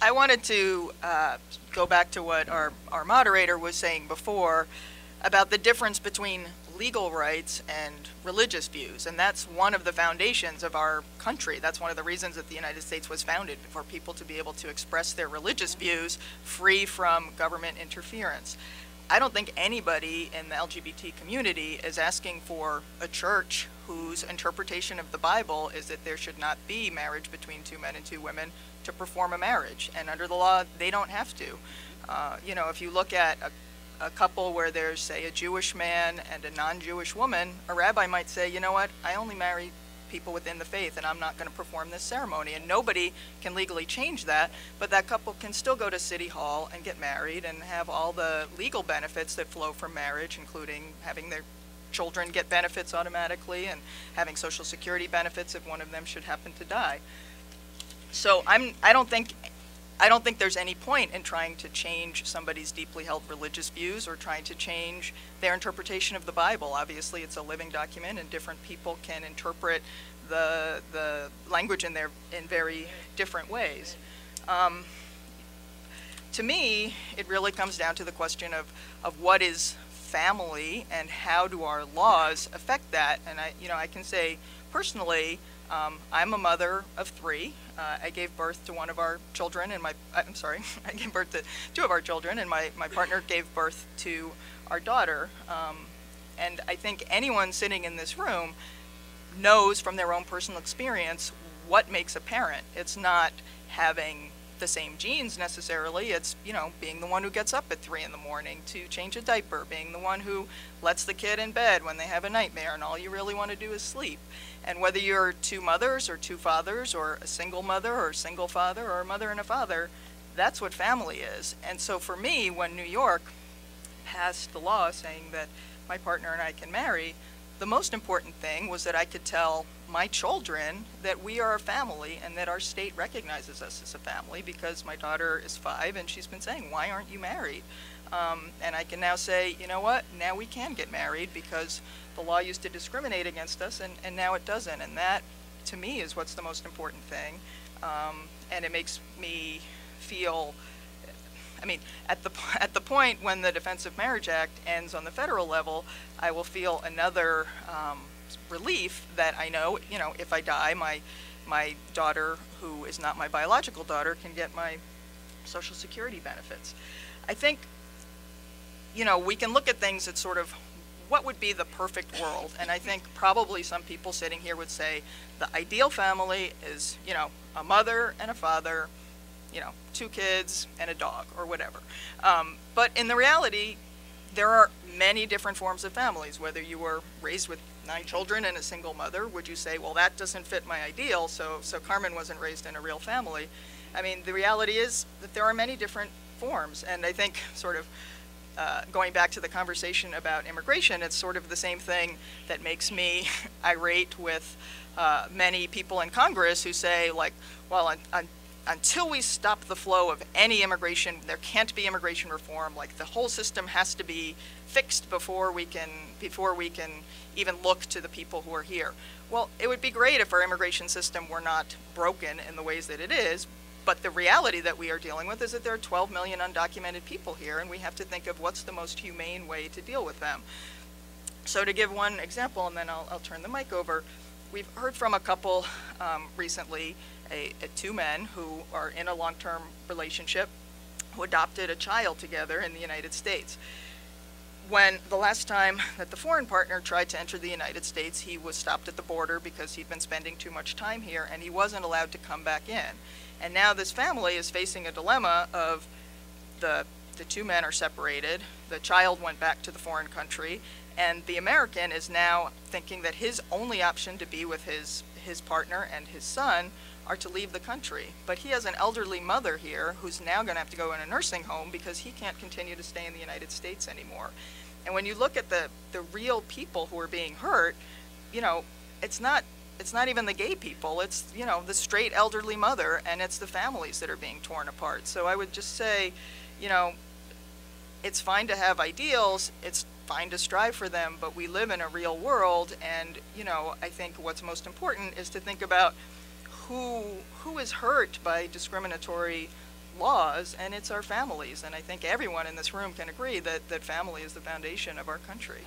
I wanted to go back to what our moderator was saying before about the difference between legal rights and religious views. And that's one of the foundations of our country. That's one of the reasons that the United States was founded, for people to be able to express their religious views free from government interference. I don't think anybody in the LGBT community is asking for a church whose interpretation of the Bible is that there should not be marriage between two men and two women to perform a marriage. And under the law, they don't have to. If you look at a couple where there's, say, a Jewish man and a non-Jewish woman, a rabbi might say, you know what, I only marry people within the faith, and I'm not going to perform this ceremony. And nobody can legally change that, but that couple can still go to City Hall and get married and have all the legal benefits that flow from marriage, including having their children get benefits automatically and having Social Security benefits if one of them should happen to die. So I don't think there's any point in trying to change somebody's deeply held religious views or trying to change their interpretation of the Bible. Obviously, it's a living document, and different people can interpret the language in there in very different ways. To me, it really comes down to the question of what is family and how do our laws affect that. And I can say personally, I'm a mother of three. I gave birth to one of our children, and I gave birth to two of our children, and my partner gave birth to our daughter. And I think anyone sitting in this room knows from their own personal experience what makes a parent. It's not having the same genes necessarily. It's, being the one who gets up at 3 in the morning to change a diaper, being the one who lets the kid in bed when they have a nightmare and all you really want to do is sleep. And whether you're two mothers or two fathers or a single mother or a single father or a mother and a father, that's what family is. And so for me, when New York passed the law saying that my partner and I can marry, the most important thing was that I could tell my children that we are a family and that our state recognizes us as a family, because my daughter is 5 and she's been saying, why aren't you married? And I can now say, you know what, now we can get married because the law used to discriminate against us and now it doesn't. And that, to me, is what's the most important thing. And it makes me feel, at the point when the Defense of Marriage Act ends on the federal level, I will feel another relief that I know, if I die, my daughter, who is not my biological daughter, can get my Social Security benefits. I think, we can look at things at sort of what would be the perfect world, and I think probably some people sitting here would say the ideal family is, a mother and a father, 2 kids and a dog or whatever. But in the reality, there are many different forms of families. Whether you were raised with 9 children and a single mother, would you say, well, that doesn't fit my ideal, so Carmen wasn't raised in a real family? The reality is that there are many different forms, and I think sort of going back to the conversation about immigration, it's sort of the same thing that makes me irate with many people in Congress who say, like, well, until we stop the flow of any immigration, there can't be immigration reform. Like, the whole system has to be fixed before we can even look to the people who are here. Well, it would be great if our immigration system were not broken in the ways that it is, but the reality that we are dealing with is that there are 12 million undocumented people here, and we have to think of what's the most humane way to deal with them. So to give one example, and then I'll turn the mic over, we've heard from a couple recently, 2 men who are in a long-term relationship who adopted a child together in the United States. When the last time that the foreign partner tried to enter the United States, he was stopped at the border because he'd been spending too much time here and he wasn't allowed to come back in. And now this family is facing a dilemma of the 2 men are separated, the child went back to the foreign country, and the American is now thinking that his only option to be with his partner and his son are to leave the country. But he has an elderly mother here who's now going to have to go in a nursing home because he can't continue to stay in the United States anymore. And when you look at the real people who are being hurt, it's not even the gay people, it's, the straight elderly mother, and it's the families that are being torn apart. So I would just say, it's fine to have ideals, it's fine to strive for them, but we live in a real world, and, I think what's most important is to think about who is hurt by discriminatory laws, and it's our families. And I think everyone in this room can agree that family is the foundation of our country.